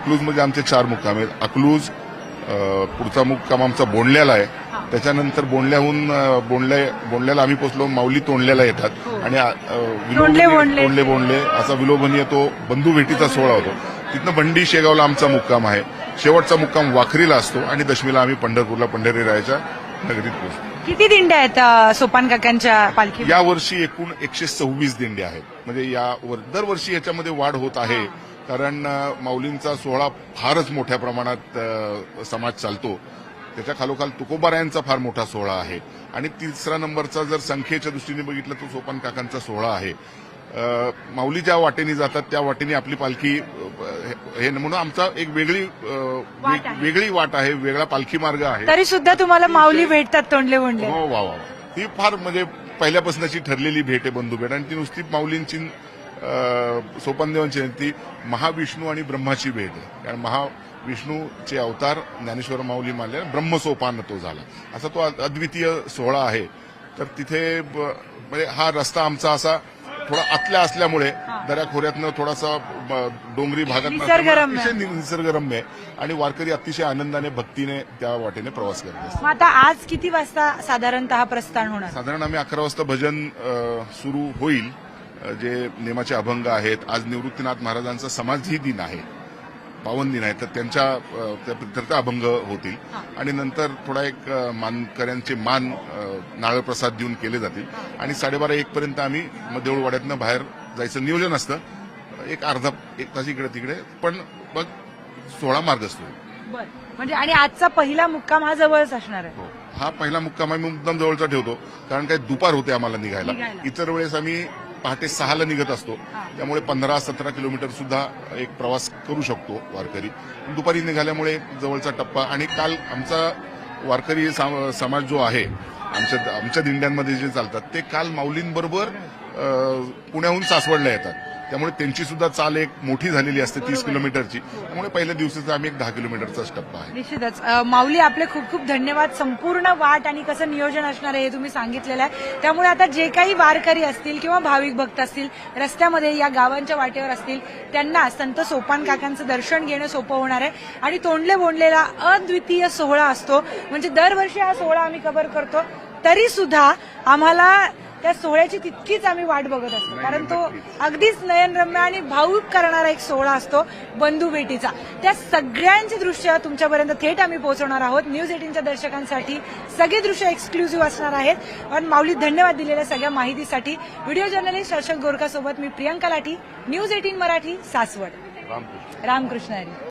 अकलूजमध्ये आमचे 4 मुक्काम आहेत. अकलूज, पुढचा मुक्काम आमचा बोंडल्याला आहे. त्याच्यानंतर बोंडल्याला आम्ही पोहोचलो. माऊली तोंडल्याला येतात आणि बोंडले असा विलोभनीय तो बंधू भेटीचा सोहळा होतो. तिथनं बंडी शेगावला आमचा मुक्काम आहे. शेवटचा मुक्काम वाखरीला असतो आणि दशमीला आम्ही पंढरपूरला पंढरीरायाच्या नगरीत पोहोचतो. किती दिंड्या आहेत सोपान काकांच्या पालखी? यावर्षी एकूण 126 दिंड्या आहेत. म्हणजे दरवर्षी याच्यामध्ये वाढ होत आहे, कारण माऊलींचा सोहळा फारच मोठ्या प्रमाणात समाज चालतो. त्याच्या खालोखाल तुकोबारायांचा फार मोठा सोहळा आहे आणि तिसरा नंबरचा जर संख्येच्या दृष्टीने बघितलं तर सोपान काकांचा सोहळा आहे. माऊली ज्या वाटेने जातात त्या वाटेने आपली पालखी हे म्हणून आमचा एक वेगळी वाट आहे, वेगळा पालखी मार्ग आहे. तरी सुद्धा तुम्हाला माऊली भेटतात तोंडले बोंडले? हो, वा. ही फार म्हणजे पहिल्यापासूनची ठरलेली भेट आहे, बंधू भेट. आणि ती नुसती माऊलींची सोपानदेवांची ती महाविष्णू आणि ब्रह्माची भेट आहे. कारण महाविष्णूचे अवतार ज्ञानेश्वर माऊली मानले, ब्रह्मसोपान तो झाला, असा तो अद्वितीय सोहळा आहे. तर तिथे म्हणजे हा रस्ता आमचा असा थोडा आतल्या असल्यामुळे दऱ्याखोऱ्यातनं थोडासा डोंगरी भागात निसर्गरम्य आहे आणि वारकरी अतिशय आनंदाने भक्तीने त्या वाटेने प्रवास करतात. आता आज किती वाजता साधारणतः प्रस्थान होणार? साधारण आम्ही 11 वाजता भजन सुरू होईल. जे नेमाचे अभंग आहेत. आज निवृत्तीनाथ महाराजांचा समाधी दिन आहे, पावन दिन आहे, तर त्यांच्या अभंग होतील आणि नंतर थोडा एक मानकऱ्यांचे नारळप्रसाद देऊन केले जातील आणि 12:30-1 पर्यंत आम्ही देऊळवाड्यातनं बाहेर जायचं नियोजन असतं. एक तास इकडे तिकडे, पण मग सोहळा मार्ग असतो. म्हणजे आणि आजचा पहिला मुक्काम हा जवळच असणार आहे? हा पहिला मुक्काम आम्ही मुद्दाम जवळचा ठेवतो, कारण काही दुपार होते आम्हाला निघायला. इतर वेळेस आम्ही पहाटे 6ला निघत असतो, त्यामुळे 15-17 किलोमीटर सुद्धा एक प्रवास करू शकतो वारकरी. दुपारी निघाल्यामुळे जवळचा टप्पा. आणि काल आमचा वारकरी समाज जो आहे आमच्या दिंड्यांमध्ये जे चालतात ते काल माऊलींबरोबर पुण्याहून सासवडला येतात, त्यामुळे त्यांची सुद्धा चाल एक मोठी झालेली असते 30 किलोमीटरची. त्यामुळे पहिल्या दिवसाचा आम्ही एक 10 किलोमीटरचाच टप्पा आहे. निश्चितच. माऊली, आपले खूप खूप धन्यवाद. संपूर्ण वाट आणि कसं नियोजन असणार आहे हे तुम्ही सांगितलेलं आहे. त्यामुळे आता जे काही वारकरी असतील किंवा भाविक भक्त असतील रस्त्यामध्ये या गावांच्या वाटेवर असतील, त्यांना संत सोपान काकांचं दर्शन घेणं सोपं होणार आहे. आणि तोंडले बोंडलेला अद्वितीय सोहळा असतो. म्हणजे दरवर्षी हा सोहळा आम्ही कव्हर करतो, तरी सुद्धा आम्हाला त्या सोहळ्याची तितकीच आम्ही वाट बघत असतो, कारण तो अगदीच नयनरम्य आणि भावुक करणारा एक सोहळा असतो बंधू भेटीचा. त्या सगळ्यांची दृश्य तुमच्यापर्यंत थेट आम्ही पोहोचवणार आहोत. न्यूज 18च्या दर्शकांसाठी सगळे दृश्य एक्सक्लुझिव्ह असणार आहेत. पण माऊली, धन्यवाद दिलेल्या सगळ्या माहितीसाठी. व्हिडिओ जर्नलिस्ट हर्षल गोरखा सोबत मी प्रियंका लाठी, न्यूज 18 मराठी, सासवड. रामकृष्ण हरी.